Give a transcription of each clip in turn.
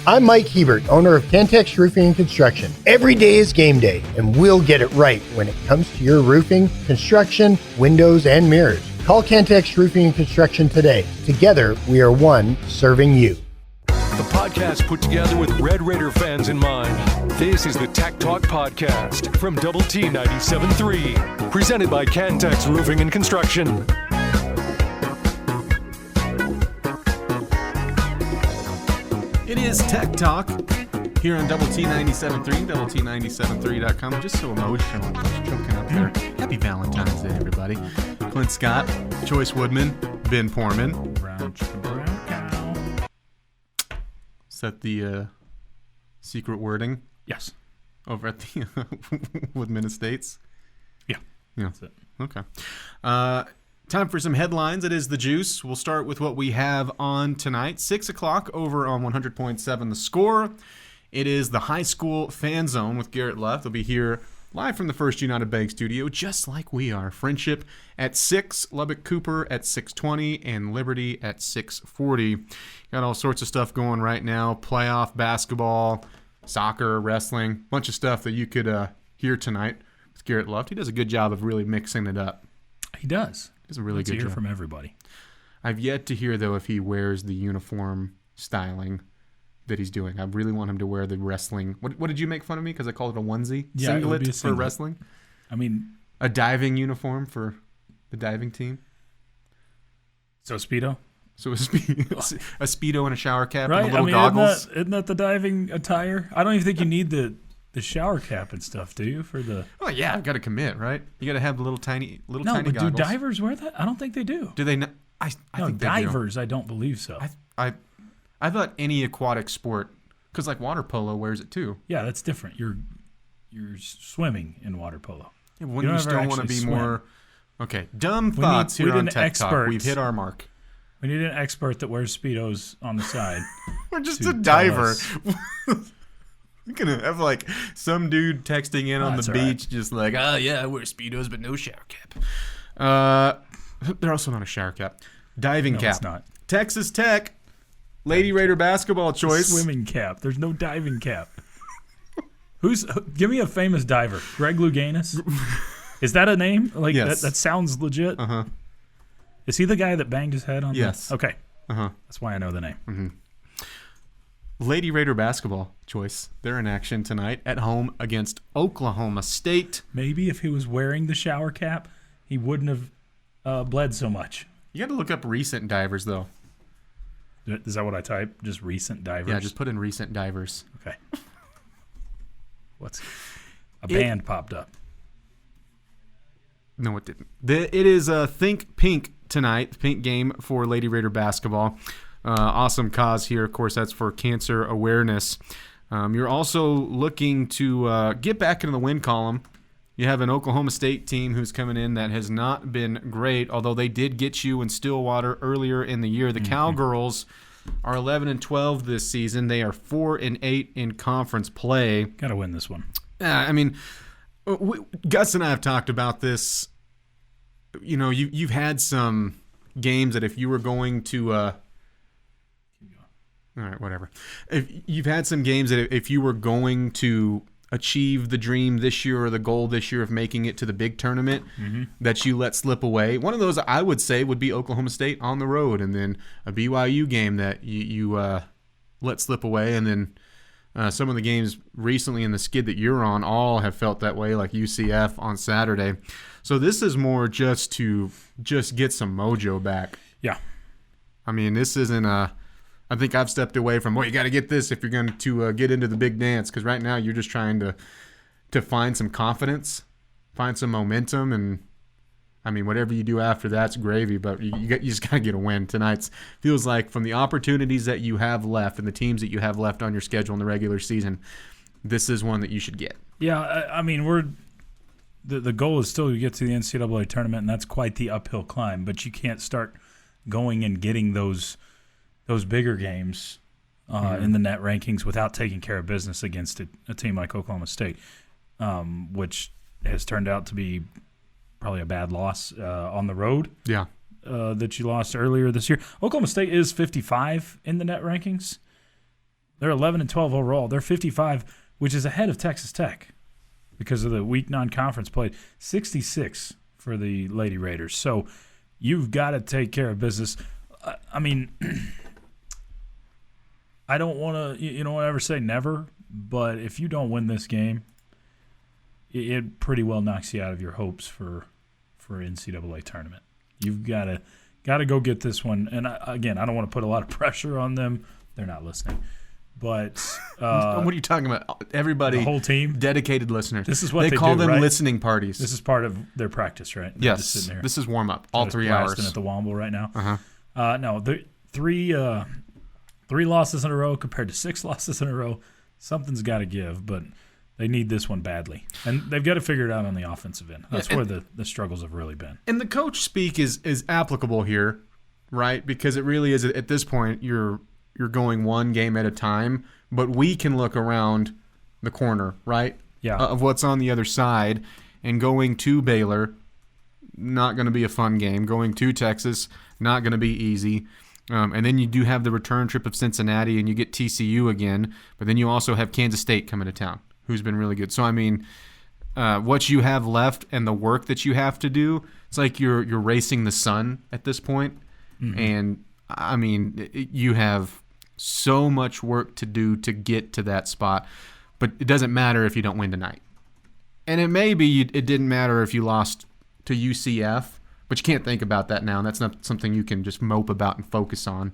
I'm Mike Hebert, owner of Cantex Roofing and Construction. Every day is game day, and we'll get it right when it comes to your roofing, construction, windows, and mirrors. Call Cantex Roofing and Construction today. Together, we are one serving you. The podcast put together with Red Raider fans in mind. This is the Tech Talk Podcast from Double T 97.3, presented by Cantex Roofing and Construction. It is Tech Talk here on Double T 97.3, Double T973.com. Just so emotional, I was choking up there. Happy Valentine's Day, everybody. Clint Scott, Chois, Woodman, Ben Poorman. Brown chicken, brown cow. Is that the secret wording Yes. over at the Woodman Estates? Yeah. That's it. Okay. Time for some headlines. It is the Juice. We'll start with what we have on tonight. 6 o'clock over on 100.7 The Score. It is the High School Fan Zone with Garrett Luff. They'll be here live from the First United Bank studio, just like we are. Friendship at 6, Lubbock Cooper at 6:20, and Liberty at 6:40. Got all sorts of stuff going right now. Playoff basketball, soccer, wrestling, bunch of stuff that you could hear tonight with Garrett Luff. He does a good job of really mixing it up. He does. It's a really Let's good hear job from everybody. I've yet to hear, though, if he wears the uniform styling that he's doing. I really want him to wear the wrestling. What did you make fun of me because I called it a onesie? Yeah, it would be a for singlet. wrestling? I mean, A diving uniform for the diving team? so Speedo? So a Speedo and a shower cap Right? and a little goggles? Isn't that the diving attire? I don't even think you need the shower cap and stuff, do you? For the Oh, yeah, I've got to commit, right? You got to have the little tiny No, tiny but goggles. do divers wear that? I don't think they do. Do they not? I No, think they do. divers, I don't believe so. I thought any aquatic sport, because like water polo wears it too. Yeah, that's different. You're swimming in water polo. Yeah, but wouldn't you don't ever still want to be actually swim. more... Okay, dumb thoughts we here need on an Tech Talk. expert. We've hit our mark. We need an expert that wears Speedos on the side. We're just to a tell diver. us. We're going to have like some dude texting in on That's the all right. beach just like, oh, yeah, I wear Speedos but no shower cap. They're also not a shower cap. Diving No, cap. it's not. Texas Tech, Lady Raider basketball choice. Swimming cap. There's no diving cap. Give me a famous diver. Greg Louganis? Is that a name? Like Yes. that sounds legit. Uh-huh. Is he the guy that banged his head on? Yes. Okay. Uh-huh. That's why I know the name. Lady Raider basketball choice. They're in action tonight at home against Oklahoma State. Maybe if he was wearing the shower cap, he wouldn't have bled so much. You got to look up recent divers, though. Is that what I type? Just recent divers? Yeah, just put in recent divers. Okay. Band popped up. No, it didn't. It is Think Pink tonight, Pink game for Lady Raider basketball. Awesome cause here. Of course, that's for cancer awareness. You're also looking to get back into the win column. You have an Oklahoma State team who's coming in that has not been great, although they did get you in Stillwater earlier in the year. The Cowgirls are 11-12 this season. They are 4-8 in conference play. Got to win this one. I mean, Gus and I have talked about this. You know, you've had some games that if you were going to all right, whatever. If you've had some games that if you were going to achieve the dream this year or the goal this year of making it to the big tournament, that you let slip away. One of those I would say would be Oklahoma State on the road, and then a BYU game that you let slip away, and then some of the games recently in the skid that you're on all have felt that way, like UCF on Saturday. So this is more just to get some mojo back. Yeah. I mean, this isn't I think I've stepped away from, well, you got to get this if you're going to get into the big dance, because right now you're just trying to find some confidence, find some momentum, and I mean, whatever you do after that's gravy, but you just got to get a win. Tonight's feels like from the opportunities that you have left and the teams that you have left on your schedule in the regular season, this is one that you should get. Yeah, I mean, the goal is still to get to the NCAA tournament, and that's quite the uphill climb, but you can't start going and getting those bigger games in the net rankings without taking care of business against a team like Oklahoma State, which has turned out to be probably a bad loss on the road. Yeah. That you lost earlier this year. Oklahoma State is 55 in the net rankings. They're 11-12 overall. They're 55, which is ahead of Texas Tech because of the week non-conference play. 66 for the Lady Raiders. So you've got to take care of business. I mean, I don't want to, ever say never, but if you don't win this game, it pretty well knocks you out of your hopes for NCAA tournament. You've got to go get this one. And again, I don't want to put a lot of pressure on them. They're not listening. But what are you talking about? Everybody, the whole team, dedicated listeners. This is what they call do, them right? Listening parties. This is part of their practice, right? They're just Yes, sitting here. this is warm up. All 3 blasting hours at the Womble right now. Uh-huh. No, the three losses in a row compared to 6 losses in a row. Something's got to give, but they need this one badly, and they've got to figure it out on the offensive end. That's where the struggles have really been. And the coach speak is applicable here, right? Because it really is at this point you're going one game at a time, but we can look around the corner, right? Yeah. Of what's on the other side, and going to Baylor, not going to be a fun game. Going to Texas, not going to be easy. And then you do have the return trip of Cincinnati, and you get TCU again, but then you also have Kansas State coming to town, who's been really good. So, I mean, what you have left and the work that you have to do, it's like you're racing the sun at this point. Mm-hmm. And, I mean, you have so much work to do to get to that spot, but it doesn't matter if you don't win tonight. And it may be it didn't matter if you lost to UCF, but you can't think about that now, and that's not something you can just mope about and focus on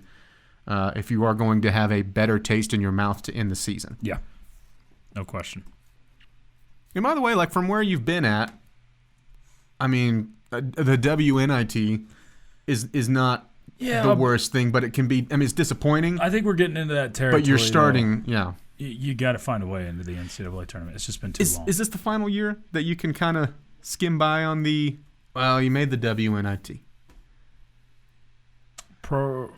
if you are going to have a better taste in your mouth to end the season. Yeah, no question. And by the way, like from where you've been at, I mean, the WNIT is not the worst thing, but it can be. I mean, it's disappointing. I think we're getting into that territory. But you're starting, though. You got to find a way into the NCAA tournament. It's just been too long. Is this the final year that you can kind of skim by on the? Well, you made the WNIT. Probably.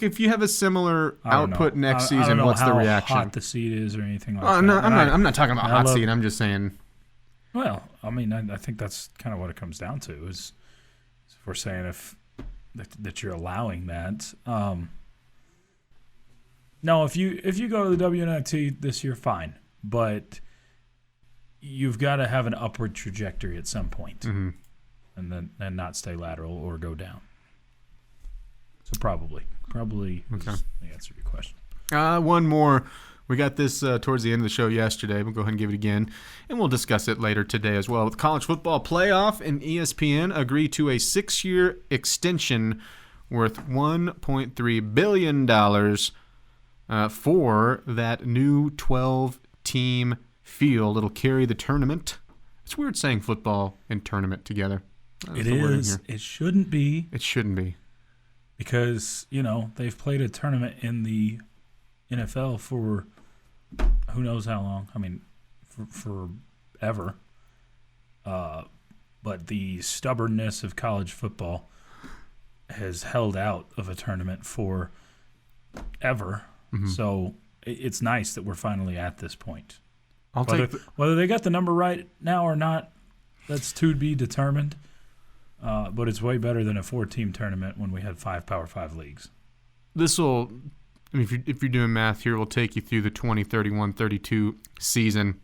If you have a similar output next season, what's the reaction? How hot the seat is or anything like that. No, I'm not talking about hot seat. I'm just saying. Well, I mean, I think that's kind of what it comes down to is if we're saying that you're allowing that. No, if you go to the WNIT this year, fine, but you've got to have an upward trajectory at some point, mm-hmm. and not stay lateral or go down. So probably okay. Is the answer to your question. One more. We got this towards the end of the show yesterday. We'll go ahead and give it again, and we'll discuss it later today as well. With college football playoff and ESPN agree to a 6-year extension worth $1.3 billion for that new 12-team field. It'll carry the tournament. It's weird saying football and tournament together. It is. It shouldn't be. It shouldn't be. Because, they've played a tournament in the NFL for who knows how long. I mean, forever. But the stubbornness of college football has held out of a tournament for ever. Mm-hmm. So it's nice that we're finally at this point. Whether they got the number right now or not, that's to be determined. But it's way better than a 4-team tournament when we had 5 Power 5 leagues. This will, I mean, if you're doing math here, we'll take you through the 2031-32 season.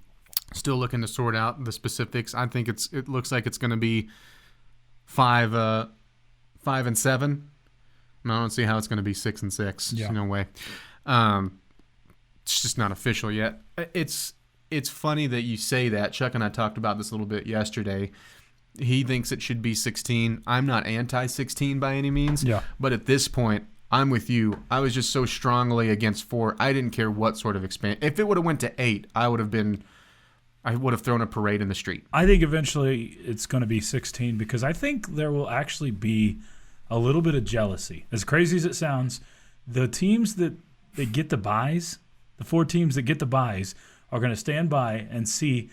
Still looking to sort out the specifics. I think it looks like it's going to be 5 and 7. I don't see how it's going to be 6 and 6. Yeah. No way. It's just not official yet. It's funny that you say that. Chuck and I talked about this a little bit yesterday. He thinks it should be 16. I'm not anti-16 by any means. Yeah. But at this point, I'm with you. I was just so strongly against 4. I didn't care what sort of expansion. If it would have went to 8, I would have thrown a parade in the street. I think eventually it's going to be 16 because I think there will actually be a little bit of jealousy. As crazy as it sounds, the teams that get the buys, the 4 teams that get the buys, are going to stand by and see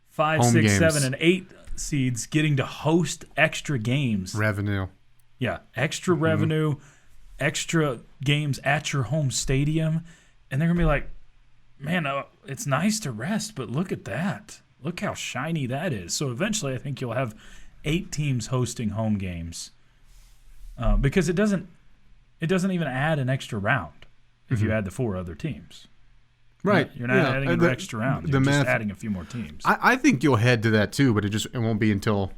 5, Home 6, games. 7, and 8 seeds getting to host extra games. Revenue. Yeah, extra revenue, extra games at your home stadium. And they're going to be like, man, it's nice to rest, but look at that. Look how shiny that is. So eventually I think you'll have 8 teams hosting home games because it doesn't even add an extra round. if you add the 4 other teams. Right. You're not adding an extra round. You're just adding a few more teams. I think you'll head to that too, but it won't be until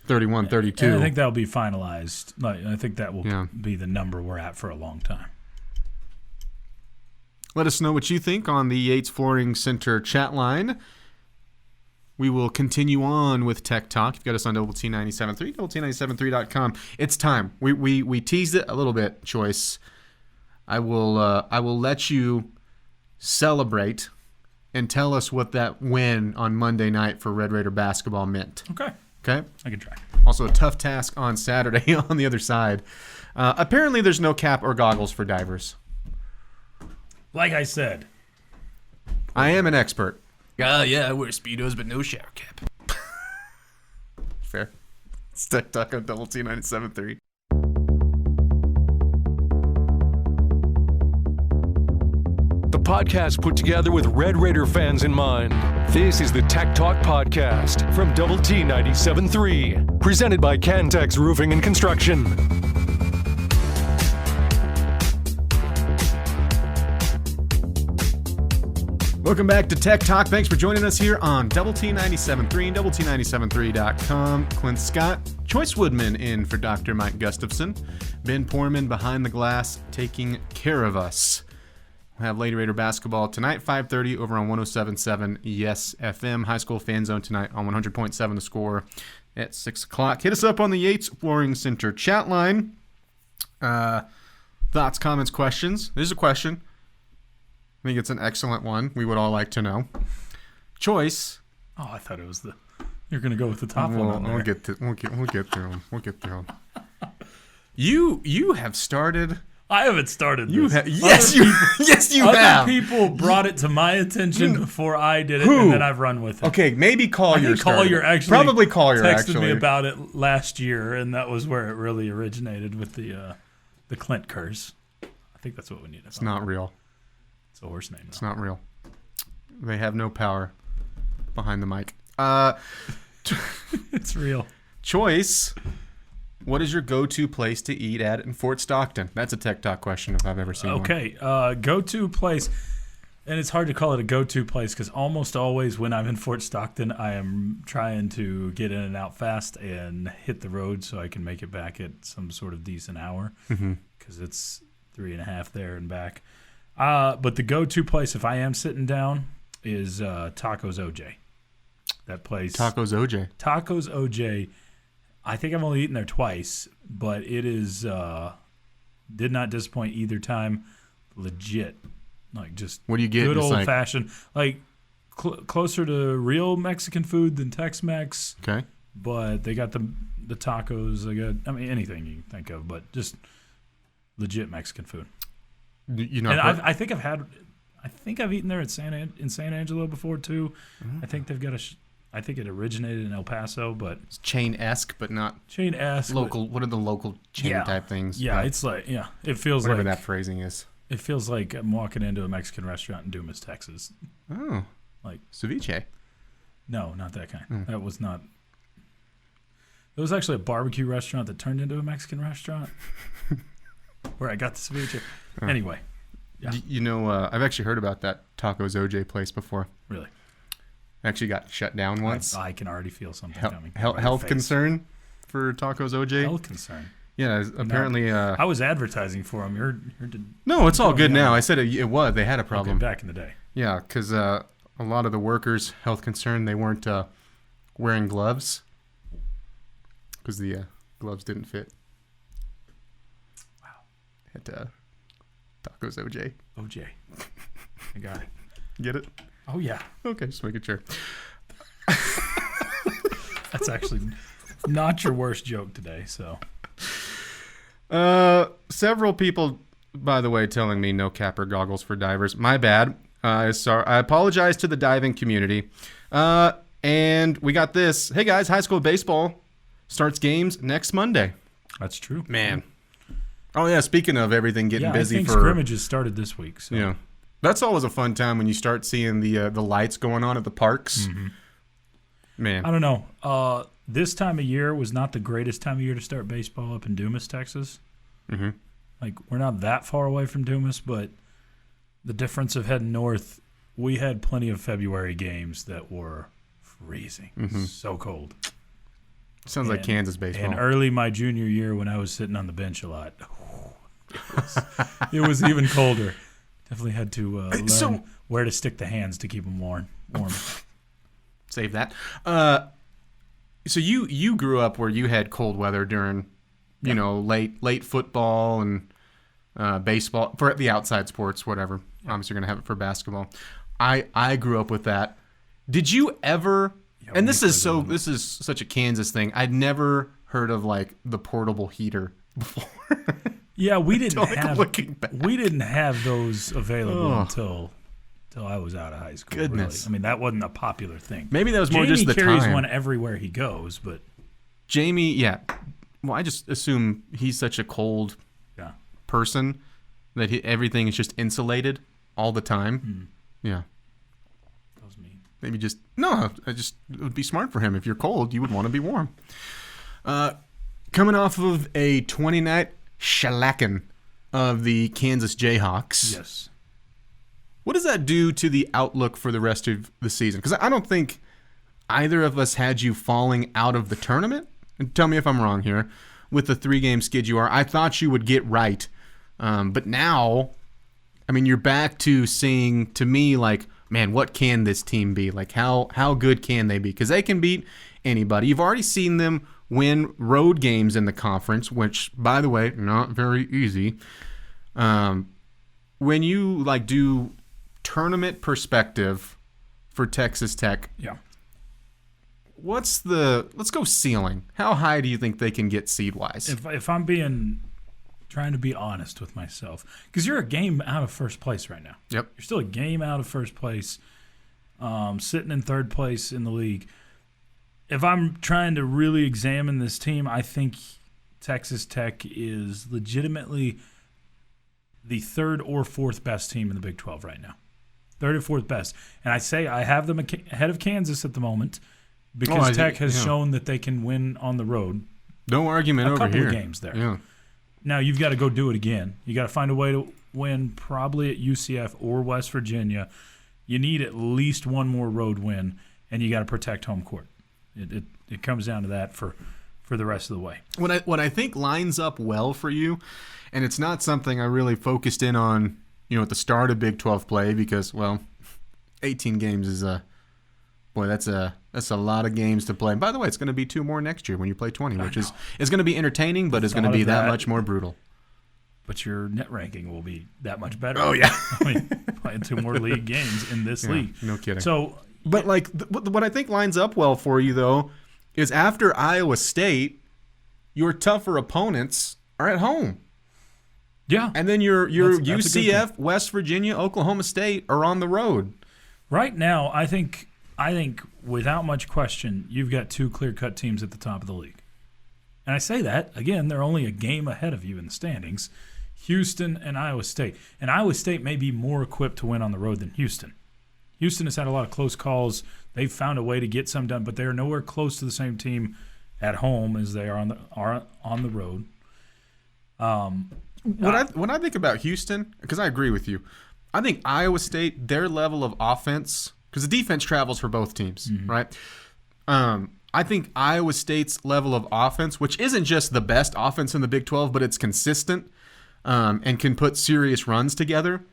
31, 32. And I think that'll be finalized. I think that will be the number we're at for a long time. Let us know what you think on the Yates Flooring Center chat line. We will continue on with Tech Talk. You've got us on Double T 97.3, T97.3.com. It's time. We teased it a little bit, Choice. I will let you celebrate and tell us what that win on Monday night for Red Raider basketball meant. Okay. I can try. Also a tough task on Saturday on the other side. Apparently there's no cap or goggles for divers. Like I said. I am an expert. Yeah, I wear Speedos, but no shower cap. Fair. It's Tech Talk on Double T 97.3. The podcast put together with Red Raider fans in mind. This is the Tech Talk Podcast from Double T 97.3. Presented by Cantex Roofing and Construction. Welcome back to Tech Talk. Thanks for joining us here on Double T 97.3 and T97.3.com. Clint Scott, Chois Woodman in for Dr. Mike Gustafson. Ben Poorman behind the glass taking care of us. We'll have Lady Raider basketball tonight, 5:30 over on 107.7 Yes FM. High School Fan Zone tonight on 100.7 The Score at 6 o'clock. Hit us up on the Yates Flooring Center chat line. Thoughts, comments, questions. There's a question. I think it's an excellent one. We would all like to know. Choice. Oh, I thought it was you're going to go with the top one on there. We'll get through them. We'll get through them. You have started. I haven't started this. Yes, you have. Other people brought it to my attention before I did it, and then I've run with it. Okay, maybe Collier started. Probably Collier texted me about it last year, and that was where it really originated with the Clint curse. I think that's what we need. It's not real. It's a horse name. It's not real. They have no power behind the mic. It's real. Choice. What is your go-to place to eat at in Fort Stockton? That's a Tech Talk question if I've ever seen one. Okay, go-to place, and it's hard to call it a go-to place because almost always when I'm in Fort Stockton, I am trying to get in and out fast and hit the road so I can make it back at some sort of decent hour because it's 3.5 there and back. But the go-to place if I am sitting down is Tacos OJ. That place. Tacos OJ. I think I've only eaten there twice, but it is did not disappoint either time. Legit, like just what do you get? Good old fashioned, like closer to real Mexican food than Tex-Mex. Okay, but they got the tacos. They got anything you can think of, but just legit Mexican food. I think I've eaten there at in San Angelo before too. Mm-hmm. I think they've got I think it originated in El Paso, but it's chain-esque, but not chain-esque. Local. What are the local chain type things? Yeah, it's like it feels whatever like that phrasing is. It feels like I'm walking into a Mexican restaurant in Dumas, Texas. Oh, like ceviche? No, not that kind. That was not. It was actually a barbecue restaurant that turned into a Mexican restaurant where I got the ceviche. Anyway, yeah. I've actually heard about that Tacos OJ place before. Really? Actually got shut down once. I can already feel something coming. Health concern for Tacos OJ? Health concern. Yeah, apparently. I was advertising for them. You're no, it's all good now. I said it was. They had a problem. Okay, back in the day. Yeah, because a lot of the workers, health concern, they weren't wearing gloves because the gloves didn't fit. Wow. At Tacos OJ. OJ. I got it. Get it? Oh, yeah. Okay, just making sure. That's actually not your worst joke today, so. Several people, by the way, telling me no cap or goggles for divers. My bad. Sorry. I apologize to the diving community. And we got this. Hey, guys, high school baseball starts games next Monday. That's true. Man. Oh, yeah, speaking of everything getting busy I think scrimmages started this week. So. Yeah. That's always a fun time when you start seeing the lights going on at the parks. Mm-hmm. Man. I don't know. This time of year was not the greatest time of year to start baseball up in Dumas, Texas. Mm-hmm. Like, we're not that far away from Dumas, but the difference of heading north, we had plenty of February games that were freezing, so cold. Sounds like Kansas baseball. And early my junior year when I was sitting on the bench a lot, it was even colder. Definitely had to learn where to stick the hands to keep them warm. Save that. So you grew up where you had cold weather during, late football and baseball, for the outside sports, whatever. Obviously, you're going to have it for basketball. I grew up with that. Did you ever? And this is such a Kansas thing. I'd never heard of like the portable heater before. Yeah, we didn't looking back. We didn't have those available until I was out of high school. Goodness. Really. I mean, that wasn't a popular thing. Maybe that was more just the time. Jamie carries one everywhere he goes, but Jamie, yeah. Well, I just assume he's such a cold person that everything is just insulated all the time. Yeah. That was me. Maybe it would be smart for him. If you're cold, you would want to be warm. Coming off of a 20-night shellacking of the Kansas Jayhawks. Yes. What does that do to the outlook for the rest of the season? Because I don't think either of us had you falling out of the tournament. And tell me if I'm wrong here. With the 3-game skid you are, I thought you would get right. But now, I mean, you're back to seeing, to me, like, man, what can this team be? Like, how good can they be? Because they can beat anybody. You've already seen them win road games in the conference, which, by the way, not very easy. When you, like, do tournament perspective for Texas Tech, let's go ceiling. How high do you think they can get seed-wise? If I'm trying to be honest with myself, because you're a game out of first place right now. Yep. You're still a game out of first place, sitting in third place in the league. If I'm trying to really examine this team, I think Texas Tech is legitimately the third or fourth best team in the Big 12 right now. Third or fourth best. And I say I have them ahead of Kansas at the moment because Tech has shown that they can win on the road. No argument over here. A couple of games there. Yeah. Now you've got to go do it again. You got to find a way to win probably at UCF or West Virginia. You need at least one more road win, and you got to protect home court. It comes down to that for the rest of the way. What I think lines up well for you, and it's not something I really focused in on, at the start of Big 12 play because, 18 games is that's a lot of games to play. And by the way, it's going to be 2 more next year when you play 20, which is going to be entertaining, but it's going to be that much more brutal. But your net ranking will be that much better. Oh, yeah. I mean, playing 2 more league games in this league. No kidding. So, but like what I think lines up well for you, though, is after Iowa State, your tougher opponents are at home. Yeah. And then your UCF, West Virginia, Oklahoma State are on the road. Right now, I think without much question, you've got 2 clear-cut teams at the top of the league. And I say that, again, they're only a game ahead of you in the standings, Houston and Iowa State. And Iowa State may be more equipped to win on the road than Houston. Houston has had a lot of close calls. They've found a way to get some done, but they're nowhere close to the same team at home as they are on the road. When I think about Houston, because I agree with you, I think Iowa State, their level of offense, because the defense travels for both teams, right? I think Iowa State's level of offense, which isn't just the best offense in the Big 12, but it's consistent and can put serious runs together.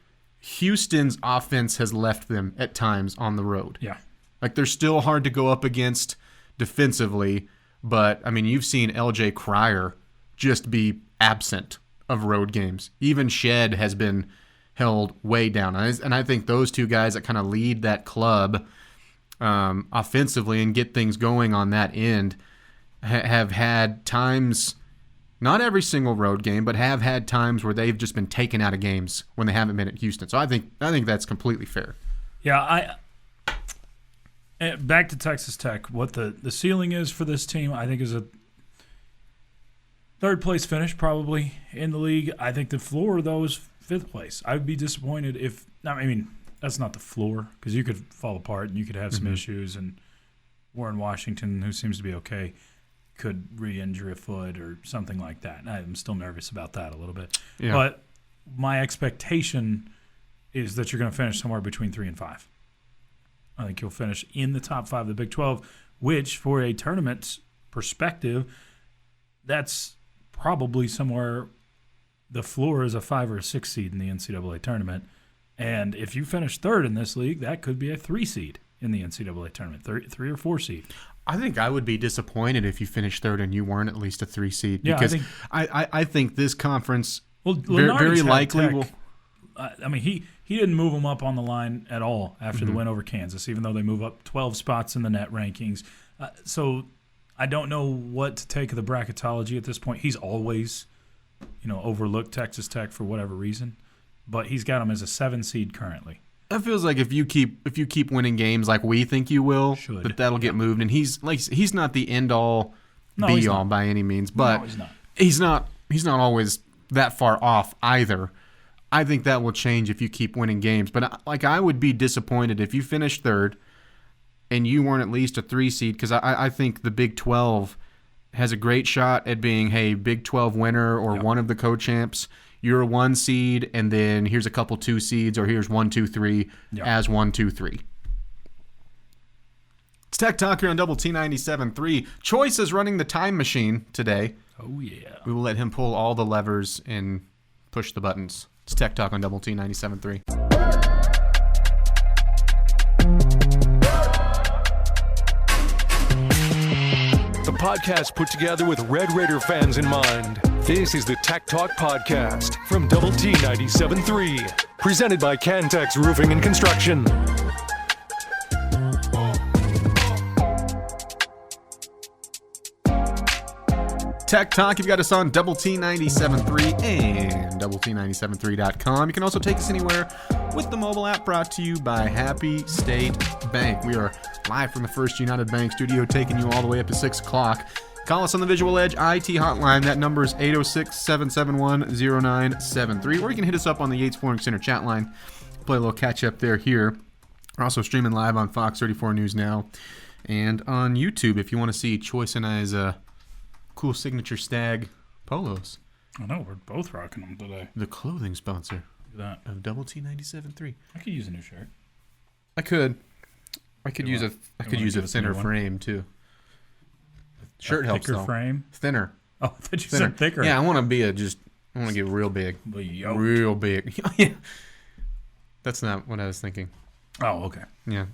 Houston's offense has left them at times on the road. Yeah. Like, they're still hard to go up against defensively, but, I mean, you've seen L.J. Cryer just be absent of road games. Even Shed has been held way down. And I think those 2 guys that kind of lead that club offensively and get things going on that end have had times, not every single road game, but have had times where they've just been taken out of games when they haven't been at Houston. So I think that's completely fair. Yeah, back to Texas Tech, what the ceiling is for this team, I think is a third place finish probably in the league. I think the floor, though, is 5th place. I would be disappointed if – I mean, that's not the floor because you could fall apart and you could have some issues. And Warren Washington, who seems to be okay, could re-injure a foot or something like that. And I'm still nervous about that a little bit. Yeah. But my expectation is that you're going to finish somewhere between 3 and 5. I think you'll finish in the top 5 of the Big 12, which for a tournament perspective, that's probably somewhere the floor is a 5 or a 6 seed in the NCAA tournament. And if you finish third in this league, that could be a 3 seed in the NCAA tournament, 3 or 4 seed. I think I would be disappointed if you finished third and you weren't at least a 3 seed. Yeah, because I think this conference very Lenardi's likely Tech, will. I mean, he didn't move them up on the line at all after Mm-hmm. the win over Kansas, even though they move up 12 spots in the net rankings. So I don't know what to take of the bracketology at this point. He's always, overlooked Texas Tech for whatever reason, but he's got him as a 7 seed currently. That feels like if you keep winning games like we think you will, that'll get moved. And he's not the end all be all by any means, but he's not always that far off either. I think that will change if you keep winning games. But I would be disappointed if you finished third and you weren't at least a 3 seed, because I think the Big 12 has a great shot at being, hey, Big 12 winner or one of the co-champs. You're a 1 seed, and then here's a couple 2 seeds, or here's 1, 2, 3 as 1, 2, 3. It's Tech Talk here on Double T 97.3. Chois is running the time machine today. Oh, yeah. We will let him pull all the levers and push the buttons. It's Tech Talk on Double T 97.3. The podcast put together with Red Raider fans in mind. This is the Tech Talk Podcast from Double T 97.3, presented by Cantex Roofing and Construction. Tech Talk, you've got us on Double T 97.3 and Double T973.com. You can also take us anywhere with the mobile app, brought to you by Happy State Bank. We are live from the First United Bank studio, taking you all the way up to 6 o'clock. Call us on the Visual Edge IT hotline. That number is 806-771-0973. Or you can hit us up on the Yates Flooring Center chat line. Play a little catch up there here. We're also streaming live on Fox 34 News Now and on YouTube if you want to see Chois and I's cool signature stag polos. I know, we're both rocking them today. The clothing sponsor Look at that. of Double T 97.3. I could use a new shirt. I could use a give us a thinner new one? frame too. Shirt helps thicker though. frame? Thinner. Oh, I thought you Thinner. said thicker. Yeah, I want to get real big. Be yoked. Real big. Yeah. That's not what I was thinking. Oh, okay. Yeah.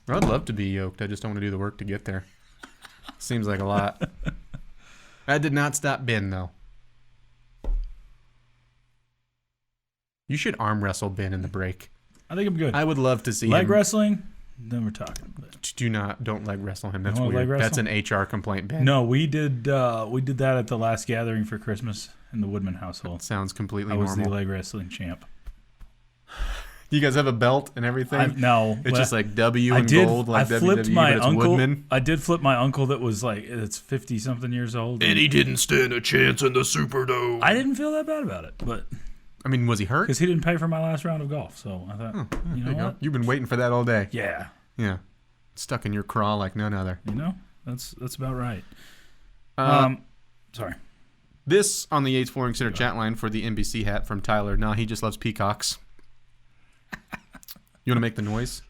I'd love to be yoked. I just don't want to do the work to get there. Seems like a lot. That did not stop Ben, though. You should arm wrestle Ben in the break. I think I'm good. I would love to see Leg him. wrestling? Then we're talking. But Don't leg wrestle him. That's You wanna leg weird. wrestle? That's an HR complaint, Ben. no, we did that at the last gathering for Christmas in the Woodman household. Sounds completely I was normal. the leg wrestling champ. You guys have a belt and everything? No. It's just like W I and did. gold, like I flipped WWE, my but it's uncle. Woodman. I did flip my uncle that was like, it's 50-something years old. And he didn't stand a chance in the Superdome. I didn't feel that bad about it, but I mean, was he hurt? because he didn't pay for my last round of golf, so I thought, you know There you what? go. You've been waiting for that all day. Yeah, Yeah. Stuck in your craw like none other. that's about right. Sorry. This on the Yates Flooring Center chat line for the NBC hat from Tyler. Nah, he just loves peacocks. You want to make the noise?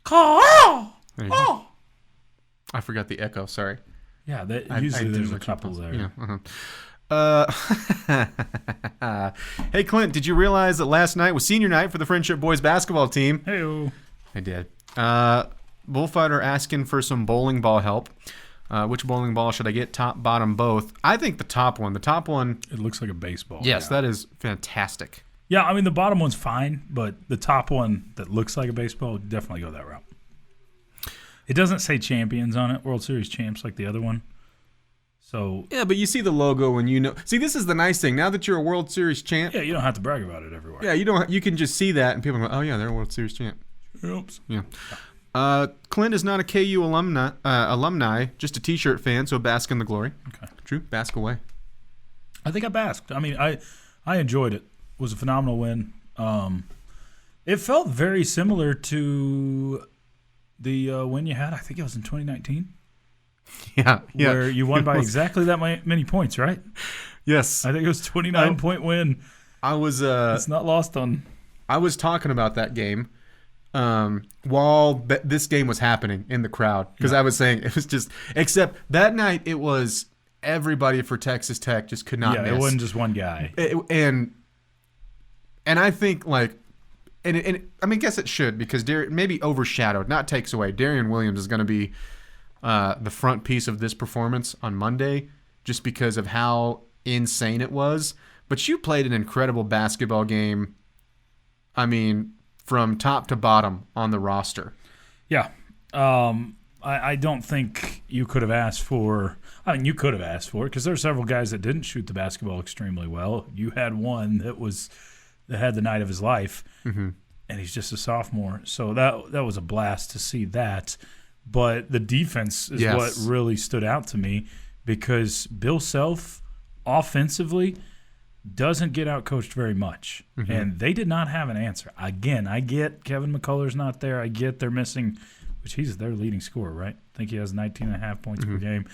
There you go. I forgot the echo. Sorry. Yeah, I usually did there's a what you couple posted. there. Yeah. Hey, Clint, did you realize that last night was senior night for the Friendship Boys basketball team? Hey-o. I did. Bullfighter asking for some bowling ball help. Which bowling ball should I get? Top, bottom, both? I think the top one. The top one. It looks like a baseball. Yes, yeah. that is fantastic. Yeah, I mean, the bottom one's fine, but the top one that looks like a baseball, definitely go that route. It doesn't say champions on it, World Series champs like the other one. So Yeah, but you see the logo and you know. See, this is the nice thing. Now that you're a World Series champ, yeah, you don't have to brag about it everywhere. yeah, you can just see that and people go, oh yeah, they're a World Series champ. Oops. Yeah. Clint is not a KU alumni, just a T-shirt fan, so bask in the glory. Okay. True, bask away. I think I basked. I mean, I enjoyed it. It was a phenomenal win. It felt very similar to the win you had. I think it was in 2019. Yeah. Where you won by exactly that many points, right? Yes. I think it was a 29-point win. I was. It's not lost on I was talking about that game while this game was happening in the crowd because I was saying it was just, except that night it was everybody for Texas Tech just could not miss. It wasn't just one guy. And I think like, and I mean, I guess it should because maybe overshadowed, not takes away. Darian Williams is going to be the front piece of this performance on Monday just because of how insane it was. But you played an incredible basketball game, I mean, from top to bottom on the roster. Yeah. I don't think you could have asked for – I mean, you could have asked for it because there are several guys that didn't shoot the basketball extremely well. You had one that had the night of his life, and he's just a sophomore. So that was a blast to see that. But the defense is what really stood out to me because Bill Self offensively doesn't get outcoached very much. And they did not have an answer. Again, I get Kevin McCullough's not there. I get they're missing – which he's their leading scorer, right? I think he has 19.5 points per game.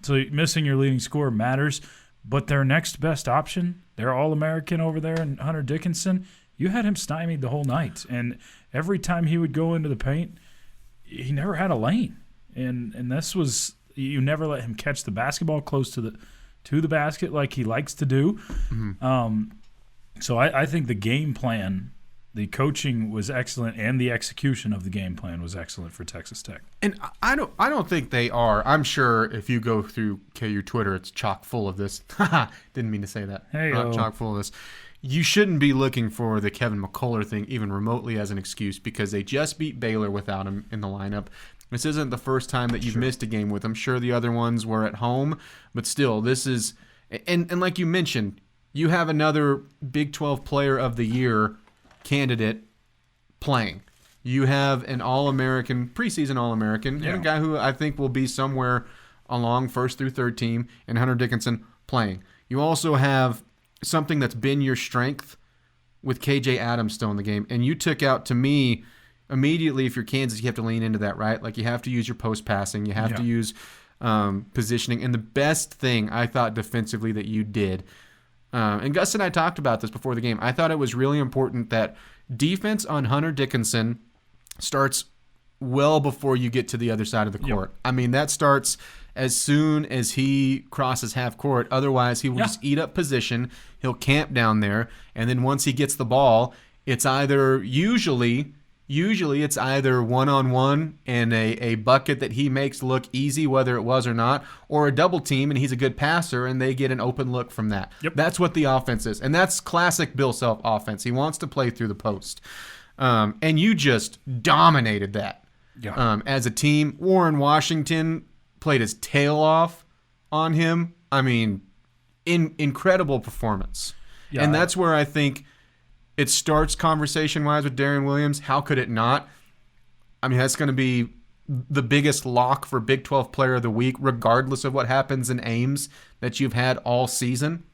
So missing your leading scorer matters. But their next best option, their All-American over there, and Hunter Dickinson, you had him stymied the whole night. And every time he would go into the paint, he never had a lane. And this was – you never let him catch the basketball close to the basket like he likes to do. So I think the game plan – the coaching was excellent, and the execution of the game plan was excellent for Texas Tech. And I don't think they are. I'm sure if you go through KU Twitter, it's chock full of this. Didn't mean to say that. Hey-o. Chock full of this. You shouldn't be looking for the Kevin McCullough thing even remotely as an excuse because they just beat Baylor without him in the lineup. This isn't the first time that you've missed a game with him. Sure, the other ones were at home, but still, this is – and like you mentioned, you have another Big 12 Player of the Year candidate playing. You have an All-American, preseason All-American, and a guy who I think will be somewhere along first through third team, and Hunter Dickinson playing. You also have something that's been your strength with KJ Adams still in the game, and you took out, to me, immediately, if you're Kansas, you have to lean into that, right? Like you have to use your post passing, you have to use positioning, and the best thing I thought defensively that you did, and Gus and I talked about this before the game. I thought it was really important that defense on Hunter Dickinson starts well before you get to the other side of the court. I mean, that starts as soon as he crosses half court. Otherwise, he will just eat up position. He'll camp down there. And then once he gets the ball, it's either usually it's either one-on-one and a bucket that he makes look easy, whether it was or not, or a double team and he's a good passer and they get an open look from that. That's what the offense is. And that's classic Bill Self offense. He wants to play through the post. And you just dominated that as a team. Warren Washington played his tail off on him. I mean, incredible performance. And that's where I think it starts conversation-wise with Darian Williams. How could it not? I mean, that's going to be the biggest lock for Big 12 Player of the Week, regardless of what happens in Ames that you've had all season.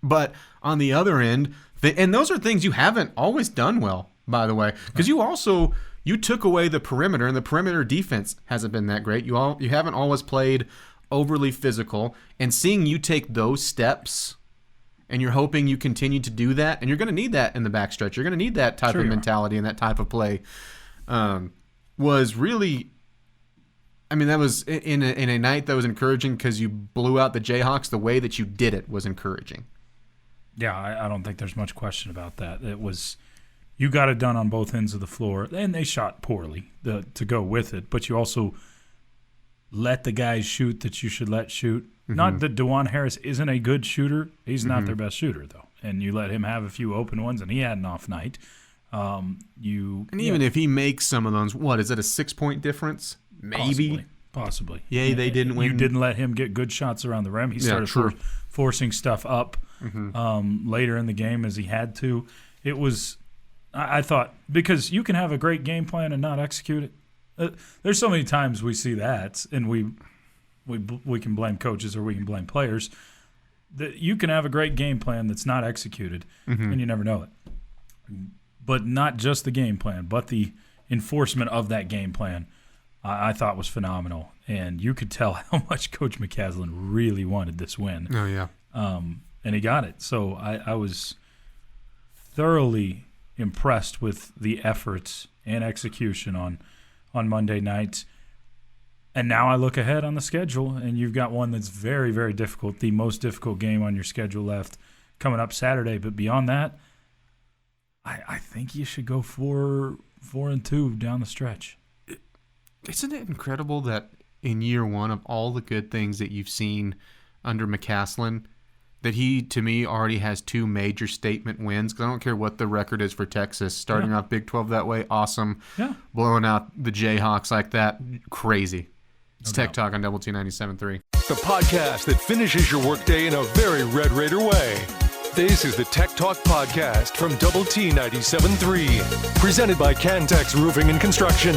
But on the other end, and those are things you haven't always done well, by the way, because you took away the perimeter, and the perimeter defense hasn't been that great. You haven't always played overly physical, and seeing you take those steps – and you're hoping you continue to do that, and you're going to need that in the backstretch. You're going to need that type of mentality and that type of play. Was really, I mean, that was in a night that was encouraging because you blew out the Jayhawks. The way that you did it was encouraging. Yeah, I don't think there's much question about that. It was, you got it done on both ends of the floor, and they shot poorly to go with it, but you also let the guys shoot that you should let shoot. Not that DeJuan Harris isn't a good shooter. He's not their best shooter, though. And you let him have a few open ones, and he had an off night. Even if he makes some of those, what, is it a 6-point difference? Maybe. Possibly. Yay, they didn't win. You didn't let him get good shots around the rim. He started forcing stuff up later in the game as he had to. It was, I thought, because you can have a great game plan and not execute it. There's so many times we see that, and we can blame coaches or we can blame players. That you can have a great game plan that's not executed, and you never know it. But not just the game plan, but the enforcement of that game plan, I thought was phenomenal. And you could tell how much Coach McCaslin really wanted this win. Oh, yeah. And he got it. So I was thoroughly impressed with the efforts and execution on Monday nights. And now I look ahead on the schedule, and you've got one that's very, very difficult, the most difficult game on your schedule left coming up Saturday. But beyond that, I think you should go 4-2 down the stretch. Isn't it incredible that in year one of all the good things that you've seen under McCaslin, that he, to me, already has 2 major statement wins? Because I don't care what the record is for Texas. Starting off Big 12 that way, awesome. Yeah. Blowing out the Jayhawks like that, crazy. It's No Tech Talk on Double T 97.3. The podcast that finishes your workday in a very Red Raider way. This is the Tech Talk Podcast from Double T 97.3. Presented by Cantex Roofing and Construction.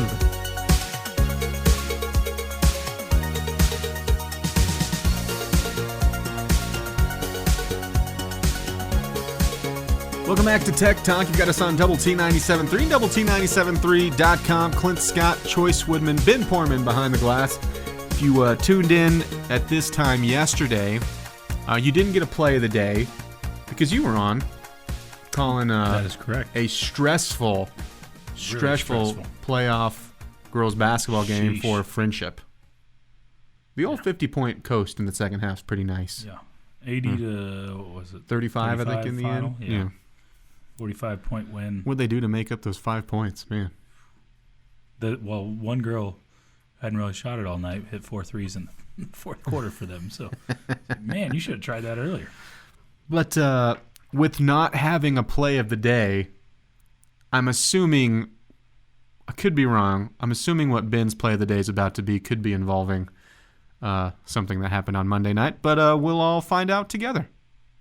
Welcome back to Tech Talk. You've got us on Double T 97.3, DoubleT973.com. Clint, Scott, Chois, Woodman, Ben Porman behind the glass. If you tuned in at this time yesterday, you didn't get a play of the day because you were on calling That is correct. a stressful playoff girls basketball game Sheesh. for Friendship. The old 50-point coast in the second half is pretty nice. Yeah. 80 to, what was it? 35, I think, in the final? end. Yeah. 45-point win. What'd they do to make up those 5 points, man? One girl hadn't really shot it all night, hit 4 threes in the fourth quarter for them. So, man, you should have tried that earlier. But with not having a play of the day, I'm assuming, I could be wrong, I'm assuming what Ben's play of the day is about to be could be involving something that happened on Monday night. But we'll all find out together.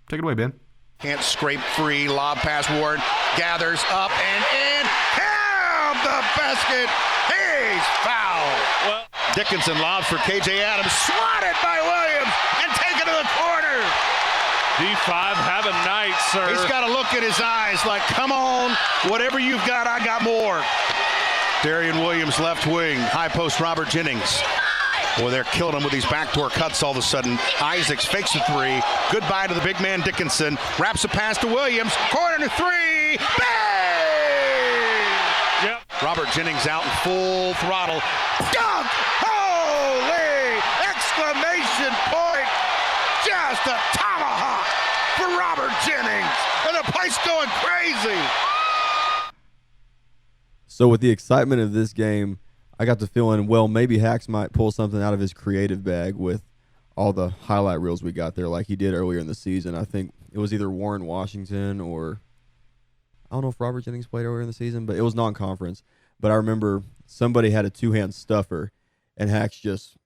Take it away, Ben. Can't scrape free. Lob pass Ward. Gathers up and in. Count the basket. He's fouled. Well, Dickinson lobs for KJ Adams. Swatted by Williams and taken to the corner. D5 have a night, sir. He's got a look in his eyes like, come on. Whatever you've got, I got more. Darian Williams, left wing. High post Robert Jennings. Boy, they're killing him with these backdoor cuts all of a sudden. Isaacs fakes a 3. Goodbye to the big man Dickinson. Wraps a pass to Williams. Corner to 3. Bang! Yep. Robert Jennings out in full throttle. Dunk! Holy! Exclamation point! Just a tomahawk for Robert Jennings. And the place going crazy. So with the excitement of this game, I got the feeling, well, maybe Hacks might pull something out of his creative bag with all the highlight reels we got there like he did earlier in the season. I think it was either Warren Washington or I don't know if Robert Jennings played earlier in the season, but it was non-conference. But I remember somebody had a 2-hand stuffer, and Hacks just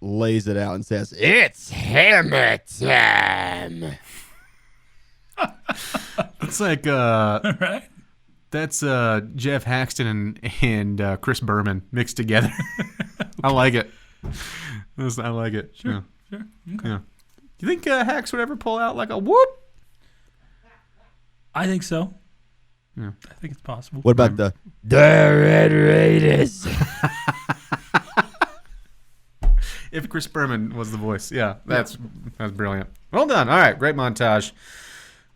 lays it out and says, "It's hammer time." It's like Right? that's Jeff Haxton and Chris Berman mixed together. I like it. I like it. Sure. Yeah. Sure. Okay. Yeah. Do you think Hacks would ever pull out like a whoop? I think so. Yeah. I think it's possible. What about the Red Raiders? If Chris Berman was the voice, yeah, that's brilliant. Well done. All right, great montage.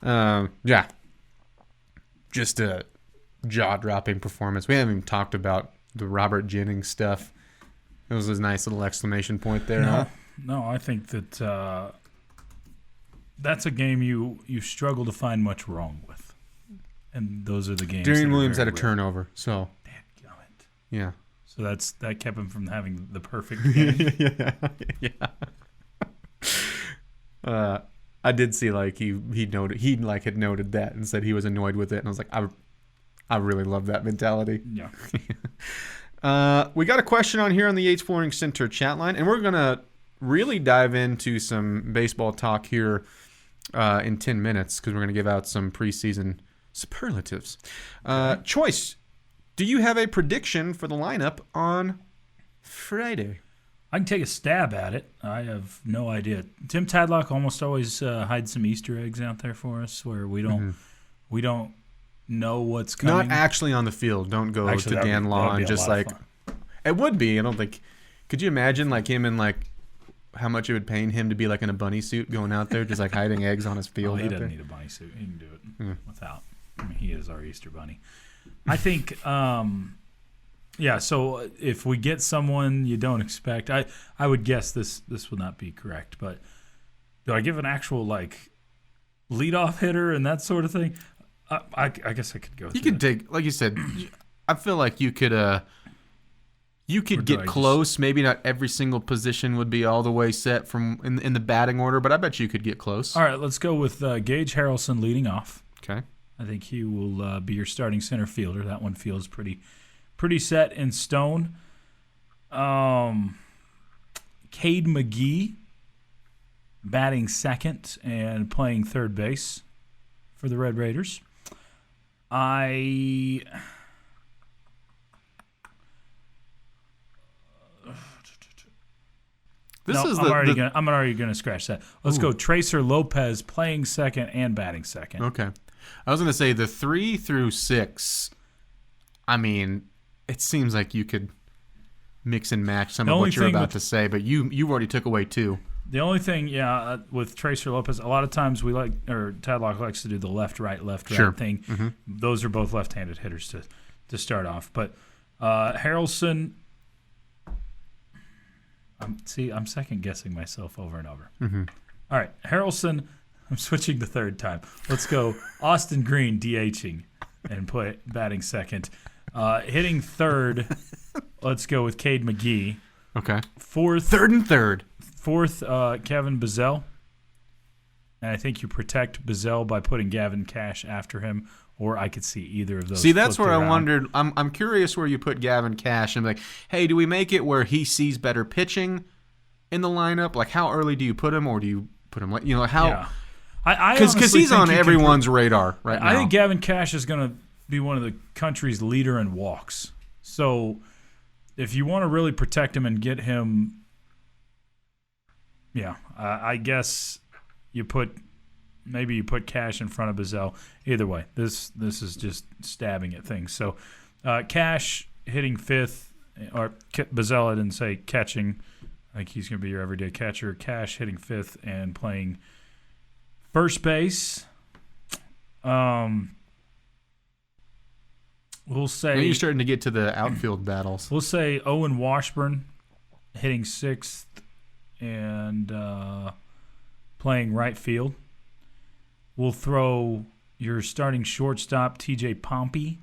Yeah, just a jaw-dropping performance. We haven't even talked about the Robert Jennings stuff. It was a nice little exclamation point there. Huh? No, I think that that's a game you struggle to find much wrong with, and those are the games. Darian that are Williams very had a rare. turnover, so Dadgummit. yeah. So that kept him from having the perfect game. yeah. I did see like he had noted that and said he was annoyed with it, and I was like, I really love that mentality. Yeah. We got a question on here on the Yates Flooring Center chat line, and we're gonna really dive into some baseball talk here in 10 minutes because we're gonna give out some preseason superlatives. Choice, do you have a prediction for the lineup on Friday? I can take a stab at it. I have no idea. Tim Tadlock almost always hides some Easter eggs out there for us where we don't know what's coming. Not actually on the field. Don't go Actually, to Dan Law and just like fun. it would be. I don't think. Could you imagine like him in like how much it would pain him to be like in a bunny suit going out there just like hiding eggs on his field? He out doesn't there? need a bunny suit. He can do it without. I mean, he is our Easter Bunny. I think, so if we get someone you don't expect, I would guess this will not be correct, but do I give an actual, leadoff hitter and that sort of thing? I guess I could go. You could take, like you said, I feel like you could get close. Maybe not every single position would be all the way set from in the batting order, but I bet you could get close. All right, let's go with Gage Harrelson leading off. Okay. I think he will be your starting center fielder. That one feels pretty set in stone. Cade McGee batting second and playing third base for the Red Raiders. I'm already gonna scratch that. Let's go Tracer Lopez playing second and batting second. Okay. I was gonna say the 3 through 6. I mean, it seems like you could mix and match some of what you're about to say, but you already took away 2. The only thing, with Tracer Lopez, a lot of times Tadlock likes to do the left-right thing. Mm-hmm. Those are both left-handed hitters to start off. But Harrelson, I'm second-guessing myself over and over. Mm-hmm. All right, Harrelson, I'm switching the third time. Let's go Austin Green DHing and batting second. Hitting third, let's go with Cade McGee. Okay. Third, Kevin Bizzell. And I think you protect Bizzell by putting Gavin Cash after him, or I could see either of those. See, that's where I wondered. I'm curious where you put Gavin Cash. I'm like, hey, do we make it where he sees better pitching in the lineup? Like, how early do you put him, or do you put him how? Yeah. Because he's on everyone's radar right now. I think Gavin Cash is going to be one of the country's leader in walks. So if you want to really protect him and get him, I guess you put Cash in front of Bizzell. Either way, this is just stabbing at things. So Cash hitting fifth, or Bizzell, I didn't say catching. I think he's going to be your everyday catcher. Cash hitting fifth and playing first base. We'll say now you're starting to get to the outfield battles. We'll say Owen Washburn hitting sixth and playing right field. We'll throw your starting shortstop TJ Pompey,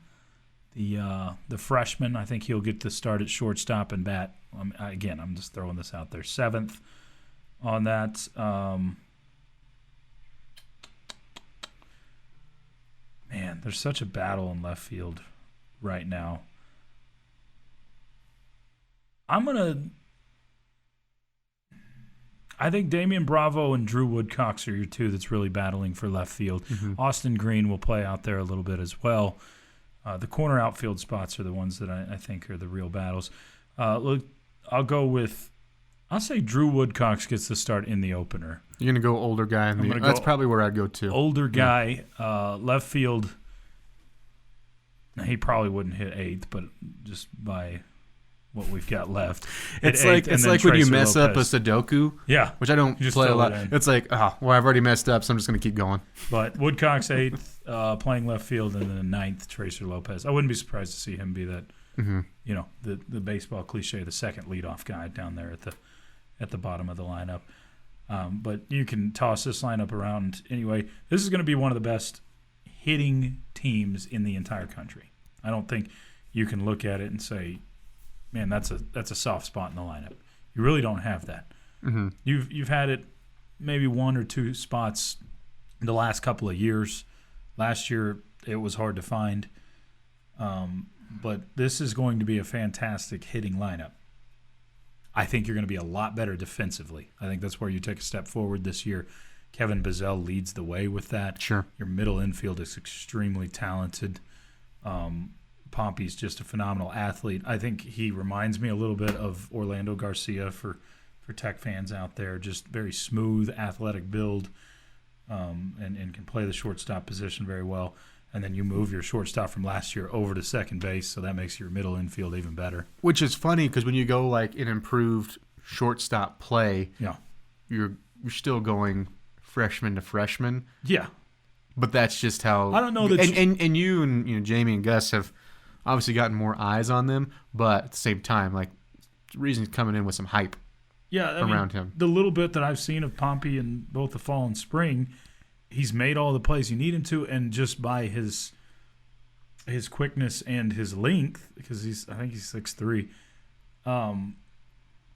the freshman. I think he'll get to start at shortstop and bat. Again, I'm just throwing this out there. Seventh on that. Man, there's such a battle in left field right now. I think Damian Bravo and Drew Woodcox are your two that's really battling for left field. Mm-hmm. Austin Green will play out there a little bit as well. The corner outfield spots are the ones that I think are the real battles. Look, I'll say Drew Woodcox gets the start in the opener. You're going to go older guy. That's probably where I'd go too. Older guy, left field. He probably wouldn't hit eighth, but just by what we've got left. It's like when you mess up a Sudoku. Yeah. Which I don't play a lot. It's like, I've already messed up, so I'm just going to keep going. But Woodcox eighth, playing left field, and then ninth, Tracer Lopez. I wouldn't be surprised to see him be that, the baseball cliche, the second leadoff guy down there at the bottom of the lineup. But you can toss this lineup around anyway. This is going to be one of the best hitting teams in the entire country. I don't think you can look at it and say, man, that's a soft spot in the lineup. You really don't have that. Mm-hmm. You've had it maybe one or two spots in the last couple of years. Last year it was hard to find. But this is going to be a fantastic hitting lineup. I think you're going to be a lot better defensively. I think that's where you take a step forward this year. Kevin Bizzell leads the way with that. Sure. Your middle infield is extremely talented. Pompey's just a phenomenal athlete. I think he reminds me a little bit of Orlando Garcia for Tech fans out there. Just very smooth, athletic build, and can play the shortstop position very well. And then you move your shortstop from last year over to second base, so that makes your middle infield even better. Which is funny because when you go like an improved shortstop play, yeah, you're still going freshman to freshman. Yeah. But that's just how I don't know that and you and Jamie and Gus have obviously gotten more eyes on them, but at the same time, like the reason he's coming in with some hype around him. The little bit that I've seen of Pompey in both the fall and spring, he's made all the plays you need him to, and just by his quickness and his length, because I think he's 6'3",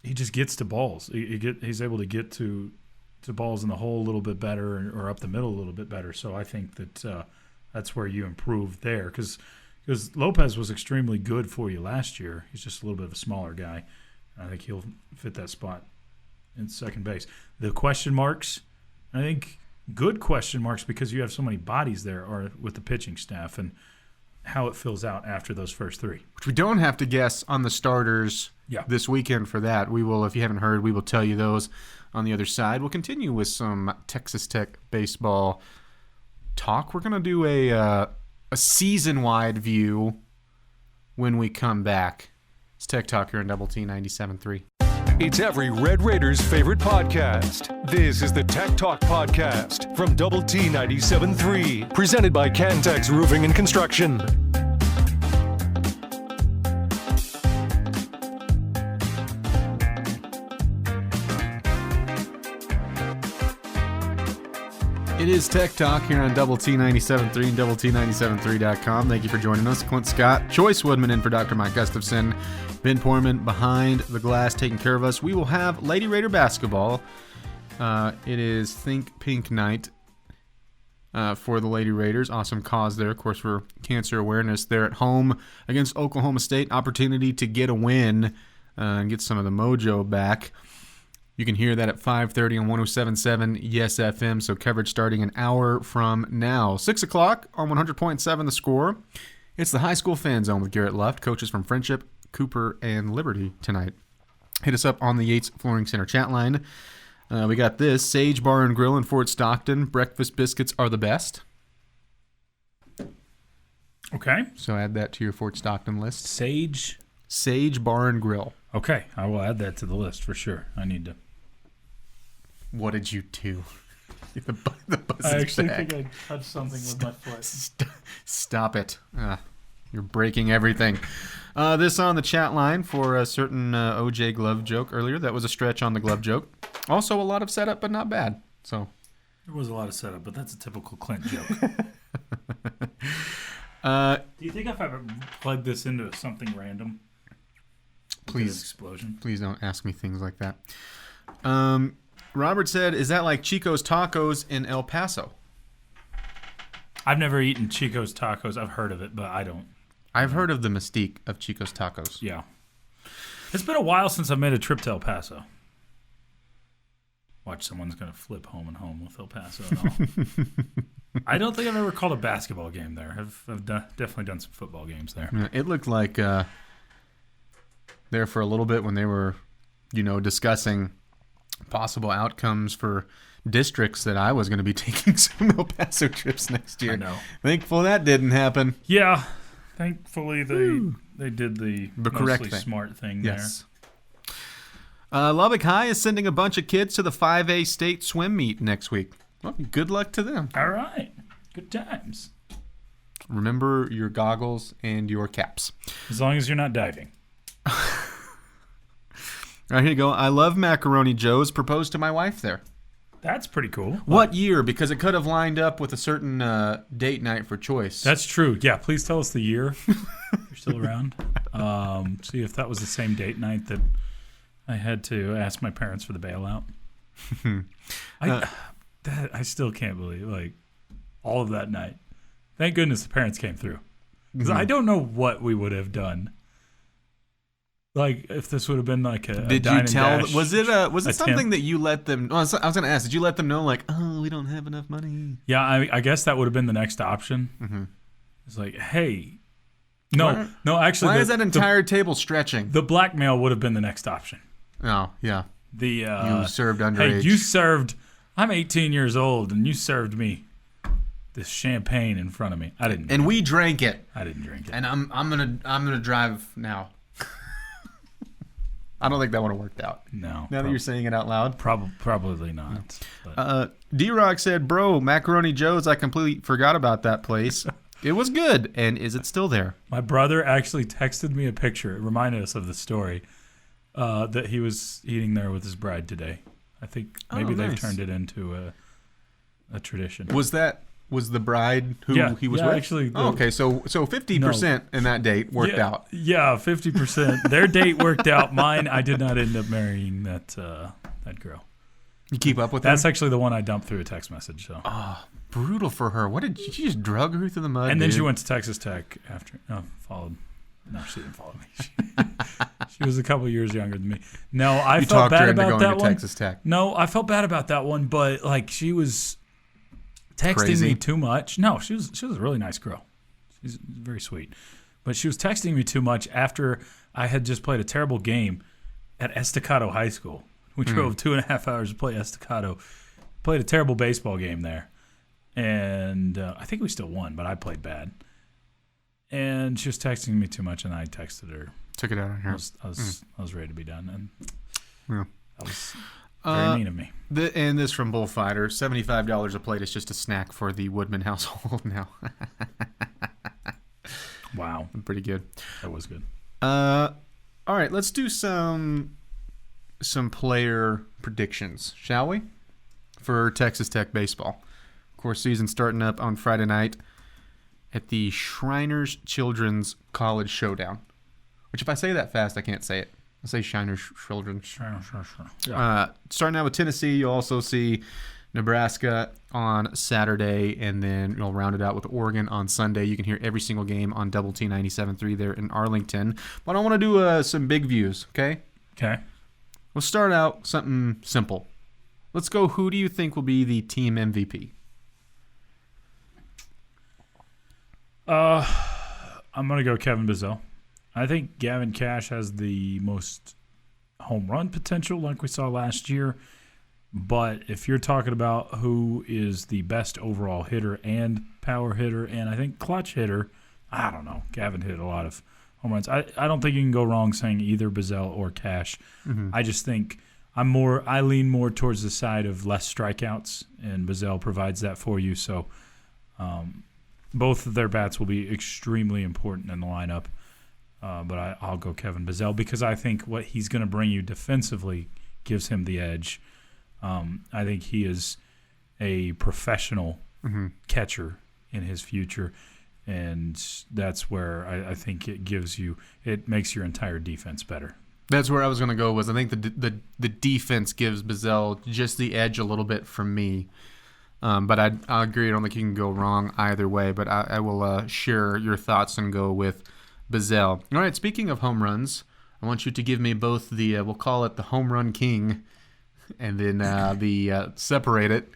he just gets to balls. He's able to get to balls in the hole a little bit better, or up the middle a little bit better. So I think that that's where you improve there, because Lopez was extremely good for you last year. He's just a little bit of a smaller guy. I think he'll fit that spot in second base. The question marks, I think good question marks, because you have so many bodies there, are with the pitching staff and how it fills out after those first three. Which we don't have to guess on the starters this weekend for that. We will, if you haven't heard, we will tell you those on the other side. We'll continue with some Texas Tech baseball talk. We're going to do a season-wide view when we come back. It's Tech Talk here on Double T 97.3. It's every Red Raiders' favorite podcast. This is the Tech Talk Podcast from Double T 97.3, presented by Cantex Roofing and Construction. It is Tech Talk here on Double T 97.3 and Double T973.com. Thank you for joining us. Clint Scott, Chois, Woodman in for Dr. Mike Gustafson. Ben Poorman behind the glass taking care of us. We will have Lady Raider basketball. It is Think Pink Night for the Lady Raiders. Awesome cause there, of course, for cancer awareness. They're at home against Oklahoma State. Opportunity to get a win and get some of the mojo back. You can hear that at 5:30 on 107.7 Yes FM, so coverage starting an hour from now. 6 o'clock on 100.7 The Score. It's the High School Fan Zone with Garrett Luft, coaches from Friendship, Cooper, and Liberty tonight. Hit us up on the Yates Flooring Center chat line. We got this. Sage Bar and Grill in Fort Stockton. Breakfast biscuits are the best. Okay. So add that to your Fort Stockton list. Sage Bar and Grill. Okay. I will add that to the list for sure. I need to. What did you do? the I actually think I touched something with my foot. Stop it. You're breaking everything. This on the chat line for a certain OJ glove joke earlier. That was a stretch on the glove joke. Also a lot of setup, but not bad. So there was a lot of setup, but that's a typical Clint joke. Do you think if I ever plugged this into something random? Please don't ask me things like that. Robert said, is that like Chico's Tacos in El Paso? I've never eaten Chico's Tacos. I've heard of it, but I don't. I've heard of the mystique of Chico's Tacos. Yeah. It's been a while since I made a trip to El Paso. Watch, someone's going to flip home and home with El Paso and all. I don't think I've ever called a basketball game there. I've definitely done some football games there. Yeah, it looked like there for a little bit when they were, discussing possible outcomes for districts that I was going to be taking some El Paso trips next year. I know. Thankful that didn't happen. Yeah. Thankfully, they did the correct thing. Smart thing yes. there. Lubbock High is sending a bunch of kids to the 5A state swim meet next week. Well, good luck to them. All right. Good times. Remember your goggles and your caps. As long as you're not diving. All right, here you go. I love Macaroni Joe's. Proposed to my wife there. That's pretty cool. What year? Because it could have lined up with a certain date night for Choice. That's true. Yeah, please tell us the year. You're still around. See if that was the same date night that I had to ask my parents for the bailout. I still can't believe, all of that night. Thank goodness the parents came through. Because I don't know what we would have done. If this would have been a did you tell? Was it something that you let them? I was going to ask. Did you let them know we don't have enough money? Yeah, I guess that would have been the next option. Mm-hmm. It's hey, no, actually. Why is that entire table stretching? The blackmail would have been the next option. Oh yeah. You served underage. Hey, you served. I'm 18 years old, and you served me this champagne in front of me. I didn't. And we drank it. I didn't drink it. And I'm gonna drive now. I don't think that would have worked out. No. Now that you're saying it out loud. Probably not. But. D-Rock said, bro, Macaroni Joe's, I completely forgot about that place. It was good. And is it still there? My brother actually texted me a picture. It reminded us of the story that he was eating there with his bride today. I think maybe they've turned it into a tradition. Was the bride who he was with? Actually. Okay, so 50% in that date worked out. Yeah, 50%. Their date worked out. Mine, I did not end up marrying that girl. You keep up with That's them? actually the one I dumped through a text message. So. Oh, brutal for her. What did she just drug her through the mud? And then she went to Texas Tech after. Followed. No, she didn't follow me. She was a couple years younger than me. No, I felt bad about that one. Texas Tech. No, I felt bad about that one, but like she was texting me too much. No, she was a really nice girl. She's very sweet. But she was texting me too much after I had just played a terrible game at Estacado High School. We drove 2.5 hours to play Estacado. Played a terrible baseball game there. And I think we still won, but I played bad. And she was texting me too much, and I texted her. Took it out on her. I was ready to be done. And that was very mean of me. And this from Bullfighter, $75 a plate is just a snack for the Woodman household now. Wow. Pretty good. That was good. All right, let's do some player predictions, shall we? For Texas Tech baseball. Of course, season starting up on Friday night at the Shriners Children's College Showdown. Which, if I say that fast, I can't say it. I say Shriners Children. Sure. Yeah. Starting out with Tennessee, you'll also see Nebraska on Saturday, and then you'll round it out with Oregon on Sunday. You can hear every single game on Double T 97.3 there in Arlington. But I want to do some big views, okay? Okay. We'll start out something simple. Let's go, who do you think will be the team MVP? I'm going to go Kevin Bizzell. I think Gavin Cash has the most home run potential like we saw last year. But if you're talking about who is the best overall hitter and power hitter and I think clutch hitter, I don't know. Gavin hit a lot of home runs. I don't think you can go wrong saying either Bizzell or Cash. Mm-hmm. I just think I lean more towards the side of less strikeouts, and Bizzell provides that for you. So both of their bats will be extremely important in the lineup. But I'll go Kevin Bizzell because I think what he's going to bring you defensively gives him the edge. I think he is a professional catcher in his future, and that's where I think it makes your entire defense better. That's where I was going to go. I think the defense gives Bizzell just the edge a little bit from me. But I agree. I don't think you can go wrong either way. But I will share your thoughts and go with Bizzell. All right. Speaking of home runs, I want you to give me both the we'll call it the home run king, and then the separate it,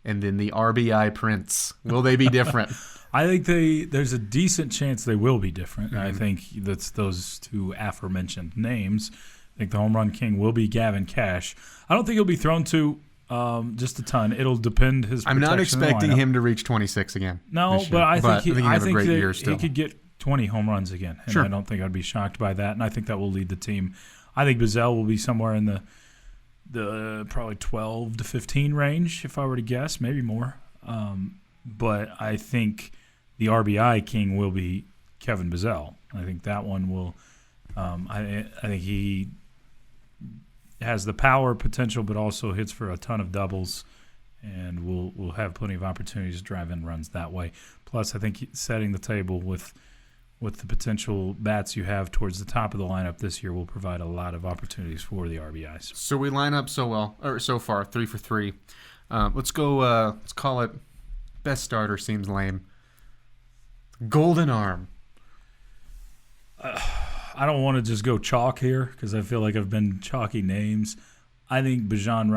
and then the RBI prince. Will they be different? I think there's a decent chance they will be different. Mm-hmm. I think that's those two aforementioned names. I think the home run king will be Gavin Cash. I don't think he'll be thrown to just a ton. It'll depend his protection. I'm not expecting him to reach 26 again. No, but I think he could get 20 home runs again. And sure. I don't think I'd be shocked by that. And I think that will lead the team. I think Bizzell will be somewhere in the probably 12 to 15 range, if I were to guess, maybe more. But I think the RBI king will be Kevin Bizzell. I think that one will. I think he has the power potential, but also hits for a ton of doubles, and will have plenty of opportunities to drive in runs that way. Plus, I think setting the table with the potential bats you have towards the top of the lineup this year will provide a lot of opportunities for the RBIs. So we line up so far 3 for 3. Let's go. Let's call it best starter. Seems lame. Golden arm. I don't want to just go chalk here because I feel like I've been chalky names. I think Bijan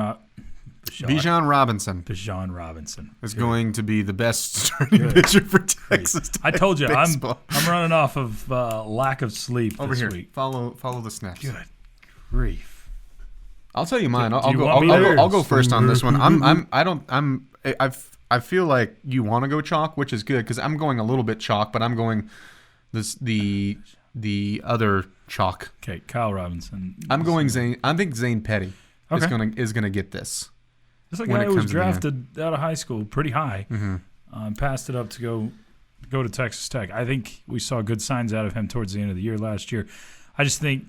Robinson is going to be the best starting pitcher for Texas Tech. I told you, baseball. I'm running off of lack of sleep over this here. Week. Follow the snaps. Good grief! I'll tell you mine. I'll go first on this one. I feel like you want to go chalk, which is good because I'm going a little bit chalk, but I'm going the the other chalk. Okay, Kyle Robinson. I'm going Zane. I think Zane Petty is gonna get this. This is a guy who was drafted out of high school pretty high. Passed it up to go to Texas Tech. I think we saw good signs out of him towards the end of the year last year. I just think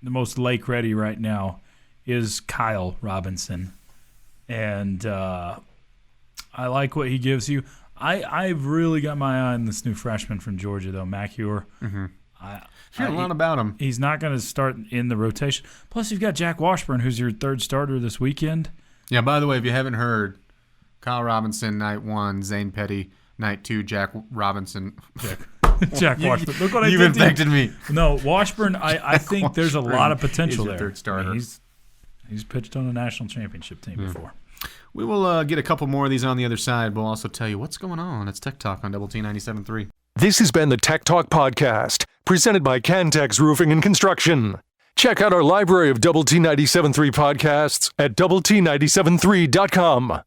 the most lake ready right now is Kyle Robinson, and I like what he gives you. I've really got my eye on this new freshman from Georgia, though, Macior. Heard a lot about him. He's not going to start in the rotation. Plus, you've got Jack Washburn, who's your third starter this weekend. Yeah, by the way, if you haven't heard, Kyle Robinson, night 1, Zane Petty, night 2, Jack Robinson. Jack Washburn. Look what I did. You've infected me. No, Washburn, I think there's a lot of potential there. Third starter. He's pitched on a national championship team before. We will get a couple more of these on the other side. We'll also tell you what's going on. It's Tech Talk on Double T 97.3. This has been the Tech Talk Podcast, presented by Cantex Roofing and Construction. Check out our library of Double T 97.3 podcasts at doublet97.3.com.